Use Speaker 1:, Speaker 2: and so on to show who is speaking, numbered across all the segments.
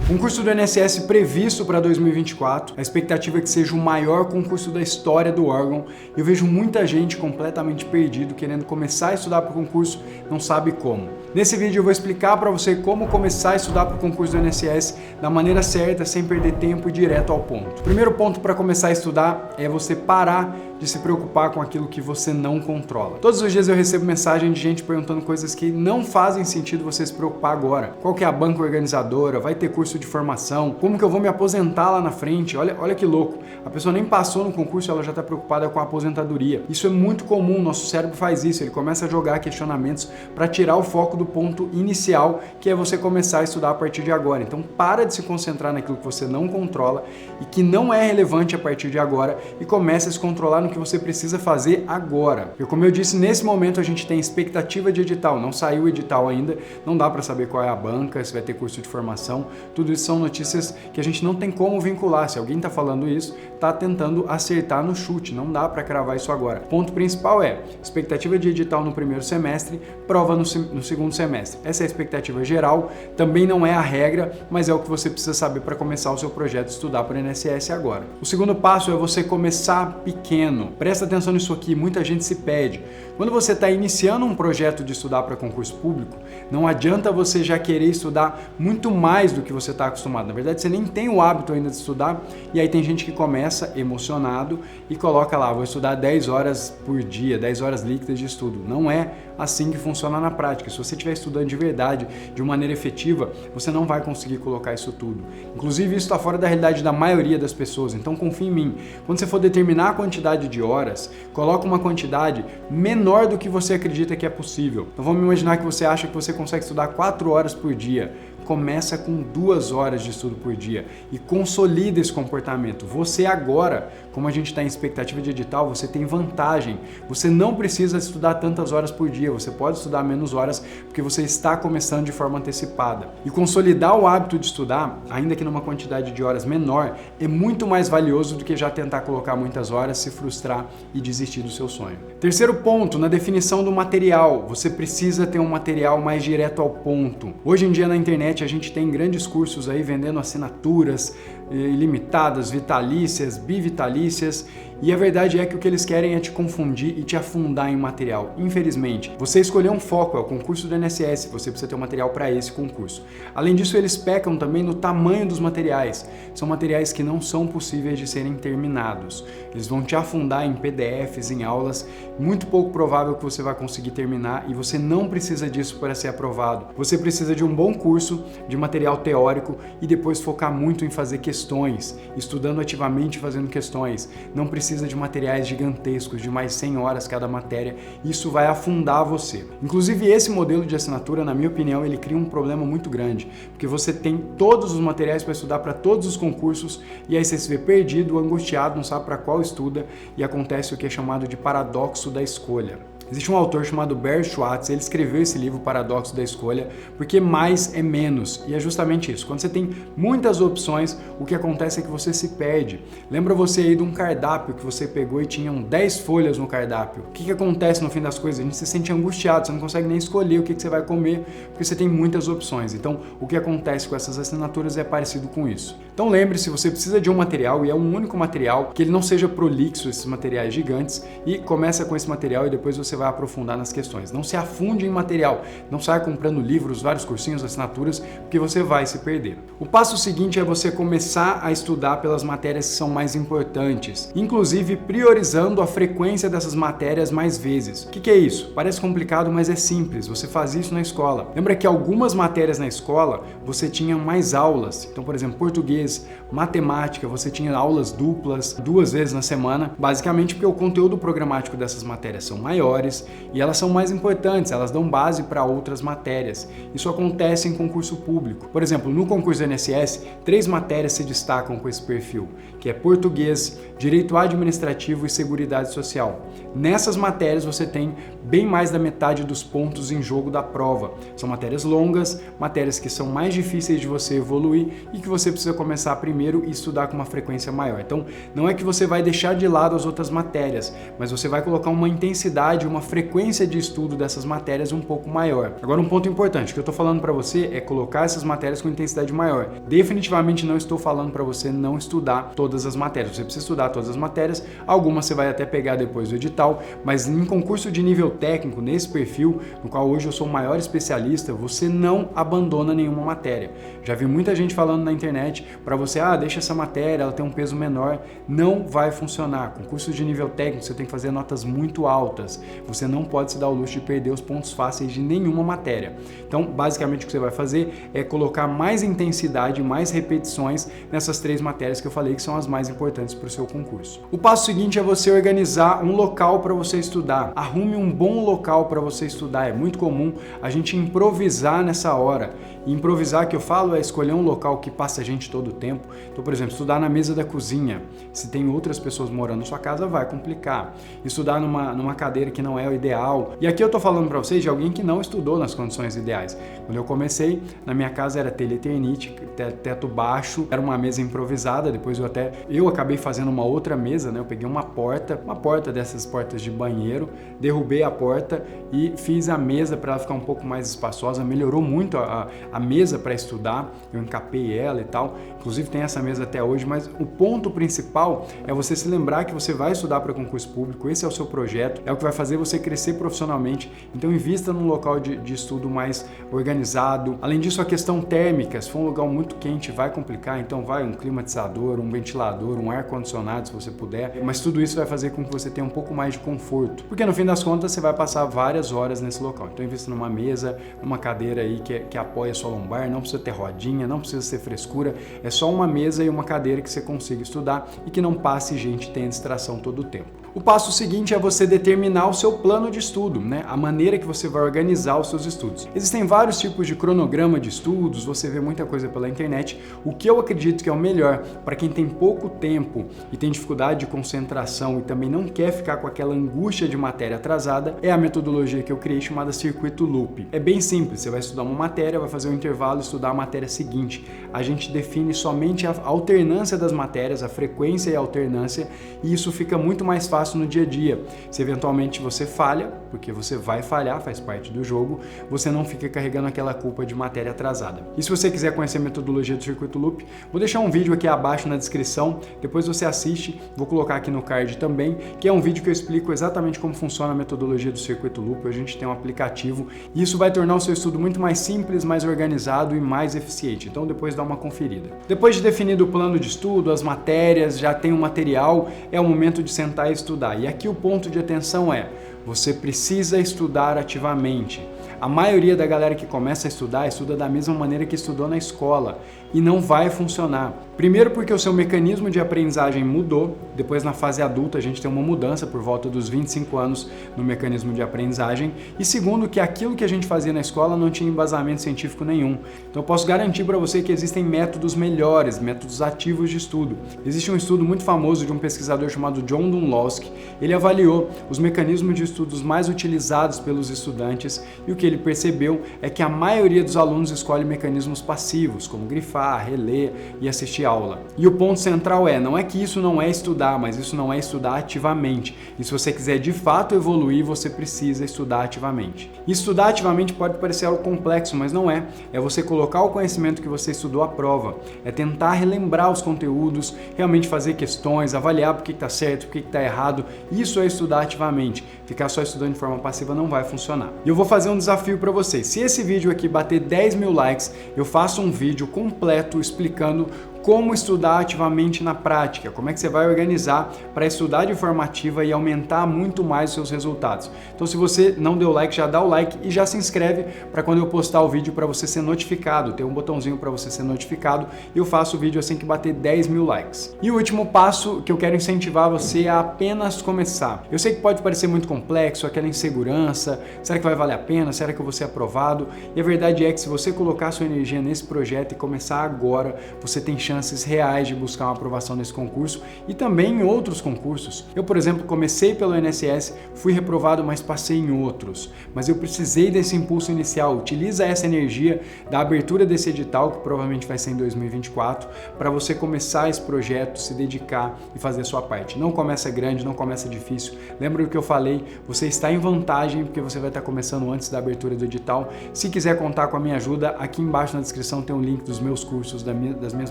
Speaker 1: Concurso do INSS previsto para 2024, a expectativa é que seja o maior concurso da história do órgão. Eu vejo muita gente completamente perdido, querendo começar a estudar para o concurso, não sabe como. Nesse vídeo eu vou explicar para você como começar a estudar para o concurso do INSS da maneira certa, sem perder tempo e direto ao ponto. O primeiro ponto para começar a estudar é você parar de se preocupar com aquilo que você não controla. Todos os dias eu recebo mensagem de gente perguntando coisas que não fazem sentido você se preocupar agora. Qual que é a banca organizadora? Vai ter curso de formação? Como que eu vou me aposentar lá na frente? Olha que louco. A pessoa nem passou no concurso, ela já está preocupada com a aposentadoria. Isso é muito comum, nosso cérebro faz isso, ele começa a jogar questionamentos para tirar o foco do ponto inicial, que é você começar a estudar a partir de agora. Então para de se concentrar naquilo que você não controla e que não é relevante a partir de agora e comece a se controlar no que você precisa fazer agora. Porque como eu disse, nesse momento a gente tem expectativa de edital, não saiu o edital ainda, não dá para saber qual é a banca, se vai ter curso de formação, tudo isso são notícias que a gente não tem como vincular. Se alguém está falando isso, está tentando acertar no chute, não dá para cravar isso agora. O ponto principal é expectativa de edital no primeiro semestre, prova no segundo semestre. Essa é a expectativa geral, também não é a regra, mas é o que você precisa saber para começar o seu projeto de estudar para o INSS agora. O segundo passo é você começar pequeno. Presta atenção nisso aqui, muita gente se perde. Quando você está iniciando um projeto de estudar para concurso público, não adianta você já querer estudar muito mais do que você está acostumado. Na verdade, você nem tem o hábito ainda de estudar, e aí tem gente que começa emocionado e coloca lá, vou estudar 10 horas por dia, 10 horas líquidas de estudo. Não é assim que funciona na prática. Se você estiver estudando de verdade, de uma maneira efetiva, você não vai conseguir colocar isso tudo. Inclusive, isso está fora da realidade da maioria das pessoas, então confie em mim. Quando você for determinar a quantidade de horas, coloca uma quantidade menor do que você acredita que é possível. Então vamos imaginar que você acha que você consegue estudar 4 horas por dia. Começa com 2 horas de estudo por dia e consolida esse comportamento. Você agora, como a gente está em expectativa de edital, você tem vantagem. Você não precisa estudar tantas horas por dia, você pode estudar menos horas porque você está começando de forma antecipada. E consolidar o hábito de estudar, ainda que numa quantidade de horas menor, é muito mais valioso do que já tentar colocar muitas horas, se frustrar e desistir do seu sonho. Terceiro ponto, na definição do material. Você precisa ter um material mais direto ao ponto. Hoje em dia na internet a gente tem grandes cursos aí vendendo assinaturas ilimitadas, vitalícias, bivitalícias, e a verdade é que o que eles querem é te confundir e te afundar em material. Infelizmente, você escolheu um foco, é o concurso do INSS, você precisa ter um material para esse concurso. Além disso, eles pecam também no tamanho dos materiais. São materiais que não são possíveis de serem terminados. Eles vão te afundar em PDFs, em aulas, muito pouco provável que você vai conseguir terminar, e você não precisa disso para ser aprovado. Você precisa de um bom curso, de material teórico, e depois focar muito em fazer questões, estudando ativamente, fazendo questões. Não precisa de materiais gigantescos, de mais 100 horas cada matéria. Isso vai afundar você. Inclusive, esse modelo de assinatura, na minha opinião, ele cria um problema muito grande, porque você tem todos os materiais para estudar para todos os concursos, e aí você se vê perdido, angustiado, não sabe para qual estuda, e acontece o que é chamado de paradoxo da escolha. Existe um autor chamado Barry Schwartz, ele escreveu esse livro, Paradoxo da Escolha, porque mais é menos, e é justamente isso. Quando você tem muitas opções, o que acontece é que você se perde. Lembra você aí de um cardápio que você pegou e tinham 10 folhas no cardápio? O que acontece no fim das coisas? A gente se sente angustiado, você não consegue nem escolher o que você vai comer, porque você tem muitas opções. Então, o que acontece com essas assinaturas é parecido com isso. Então lembre-se, você precisa de um material, e é um único material, que ele não seja prolixo, esses materiais gigantes, e começa com esse material e depois você vai aprofundar nas questões. Não se afunde em material, não saia comprando livros, vários cursinhos, assinaturas, porque você vai se perder. O passo seguinte é você começar a estudar pelas matérias que são mais importantes, inclusive priorizando a frequência dessas matérias mais vezes. O que é isso? Parece complicado, mas é simples, você faz isso na escola. Lembra que algumas matérias na escola você tinha mais aulas, então por exemplo, português, matemática, você tinha aulas duplas 2 vezes na semana, basicamente porque o conteúdo programático dessas matérias são maiores, e elas são mais importantes, elas dão base para outras matérias. Isso acontece em concurso público. Por exemplo, no concurso do INSS, 3 matérias se destacam com esse perfil, que é português, direito administrativo e seguridade social. Nessas matérias você tem bem mais da metade dos pontos em jogo da prova. São matérias longas, matérias que são mais difíceis de você evoluir e que você precisa começar primeiro e estudar com uma frequência maior. Então, não é que você vai deixar de lado as outras matérias, mas você vai colocar uma intensidade, uma frequência de estudo dessas matérias um pouco maior. Agora, um ponto importante, o que eu estou falando para você é colocar essas matérias com intensidade maior. Definitivamente não estou falando para você não estudar todas as matérias. Você precisa estudar todas as matérias, algumas você vai até pegar depois do edital, mas em concurso de nível técnico, nesse perfil, no qual hoje eu sou o maior especialista, você não abandona nenhuma matéria. Já vi muita gente falando na internet para você, deixa essa matéria, ela tem um peso menor. Não vai funcionar. Concurso de nível técnico, você tem que fazer notas muito altas. Você não pode se dar o luxo de perder os pontos fáceis de nenhuma matéria. Então, basicamente, o que você vai fazer é colocar mais intensidade, mais repetições nessas 3 matérias que eu falei que são as mais importantes para o seu concurso. O passo seguinte é você organizar um local para você estudar. Arrume um bom local para você estudar. É muito comum a gente improvisar nessa hora. E improvisar, que eu falo, é escolher um local que passa gente todo o tempo. Então, por exemplo, estudar na mesa da cozinha. Se tem outras pessoas morando na sua casa, vai complicar. Estudar numa cadeira que não é o ideal. E aqui eu tô falando para vocês de alguém que não estudou nas condições ideais. Quando eu comecei, na minha casa era telha Eternit, teto baixo, era uma mesa improvisada. Depois eu acabei fazendo uma outra mesa, né? Eu peguei uma porta dessas portas de banheiro, derrubei a porta e fiz a mesa para ela ficar um pouco mais espaçosa. Melhorou muito a mesa para estudar, eu encapei ela e tal. Inclusive tem essa mesa até hoje, mas o ponto principal é você se lembrar que você vai estudar para concurso público, esse é o seu projeto, é o que vai fazer você crescer profissionalmente. Então invista num local de estudo mais organizado. Além disso, a questão térmica, se for um lugar muito quente vai complicar, então vai um climatizador, um ventilador, um ar-condicionado se você puder, mas tudo isso vai fazer com que você tenha um pouco mais de conforto, porque no fim das contas você vai passar várias horas nesse local. Então invista numa mesa, numa cadeira aí que apoia a sua lombar, não precisa ter rodinha, não precisa ser frescura, é só uma mesa e uma cadeira que você consiga estudar e que não passe gente e tenha distração todo o tempo. O passo seguinte é você determinar o seu plano de estudo, né? A maneira que você vai organizar os seus estudos. Existem vários tipos de cronograma de estudos, você vê muita coisa pela internet. O que eu acredito que é o melhor para quem tem pouco tempo e tem dificuldade de concentração e também não quer ficar com aquela angústia de matéria atrasada é a metodologia que eu criei chamada Circuito Loop. É bem simples, você vai estudar uma matéria, vai fazer um intervalo e estudar a matéria seguinte. A gente define somente a alternância das matérias, a frequência e a alternância, e isso fica muito mais fácil no dia a dia. Se eventualmente você falha, porque você vai falhar, faz parte do jogo, você não fica carregando aquela culpa de matéria atrasada. E se você quiser conhecer a metodologia do Circuito Loop, vou deixar um vídeo aqui abaixo na descrição, depois você assiste, vou colocar aqui no card também, que é um vídeo que eu explico exatamente como funciona a metodologia do Circuito Loop. A gente tem um aplicativo e isso vai tornar o seu estudo muito mais simples, mais organizado e mais eficiente. Então depois dá uma conferida. Depois de definido o plano de estudo, as matérias, já tem o material, é o momento de sentar e estudar. E aqui o ponto de atenção é: você precisa estudar ativamente. A maioria da galera que começa a estudar, estuda da mesma maneira que estudou na escola e não vai funcionar. Primeiro porque o seu mecanismo de aprendizagem mudou, depois na fase adulta a gente tem uma mudança por volta dos 25 anos no mecanismo de aprendizagem, e segundo que aquilo que a gente fazia na escola não tinha embasamento científico nenhum. Então eu posso garantir para você que existem métodos melhores, métodos ativos de estudo. Existe um estudo muito famoso de um pesquisador chamado John Dunlosky. Ele avaliou os mecanismos de estudos mais utilizados pelos estudantes e o que ele percebeu é que a maioria dos alunos escolhe mecanismos passivos, como grifar, reler e assistir aula. E o ponto central não é que isso não é estudar, mas isso não é estudar ativamente. E se você quiser de fato evoluir, você precisa estudar ativamente. E estudar ativamente pode parecer algo complexo, mas não é. É você colocar o conhecimento que você estudou à prova. É tentar relembrar os conteúdos, realmente fazer questões, avaliar por que está certo, por que está errado. Isso é estudar ativamente. Ficar só estudando de forma passiva não vai funcionar. E eu vou fazer um desafio para vocês. Se esse vídeo aqui bater 10 mil likes, eu faço um vídeo completo explicando como estudar ativamente na prática, como é que você vai organizar para estudar de forma ativa e aumentar muito mais os seus resultados. Então se você não deu like, já dá o like e já se inscreve para quando eu postar o vídeo para você ser notificado. Tem um botãozinho para você ser notificado e eu faço o vídeo assim que bater 10 mil likes. E o último passo que eu quero incentivar você a apenas começar. Eu sei que pode parecer muito complexo, aquela insegurança, será que vai valer a pena? Será que eu vou ser aprovado? E a verdade é que se você colocar sua energia nesse projeto e começar agora, você tem chance chances reais de buscar uma aprovação nesse concurso e também em outros concursos. Eu, por exemplo, comecei pelo INSS, fui reprovado, mas passei em outros. Mas eu precisei desse impulso inicial. Utiliza essa energia da abertura desse edital, que provavelmente vai ser em 2024, para você começar esse projeto, se dedicar e fazer a sua parte. Não começa grande, não começa difícil. Lembra do que eu falei? Você está em vantagem porque você vai estar começando antes da abertura do edital. Se quiser contar com a minha ajuda, aqui embaixo na descrição tem um link dos meus cursos, das minhas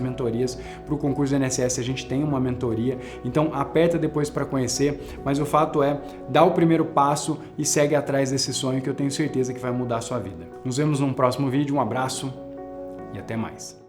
Speaker 1: mentorias. Para o concurso do INSS a gente tem uma mentoria, então aperta depois para conhecer, mas o fato é, dá o primeiro passo e segue atrás desse sonho que eu tenho certeza que vai mudar a sua vida. Nos vemos num próximo vídeo, um abraço e até mais.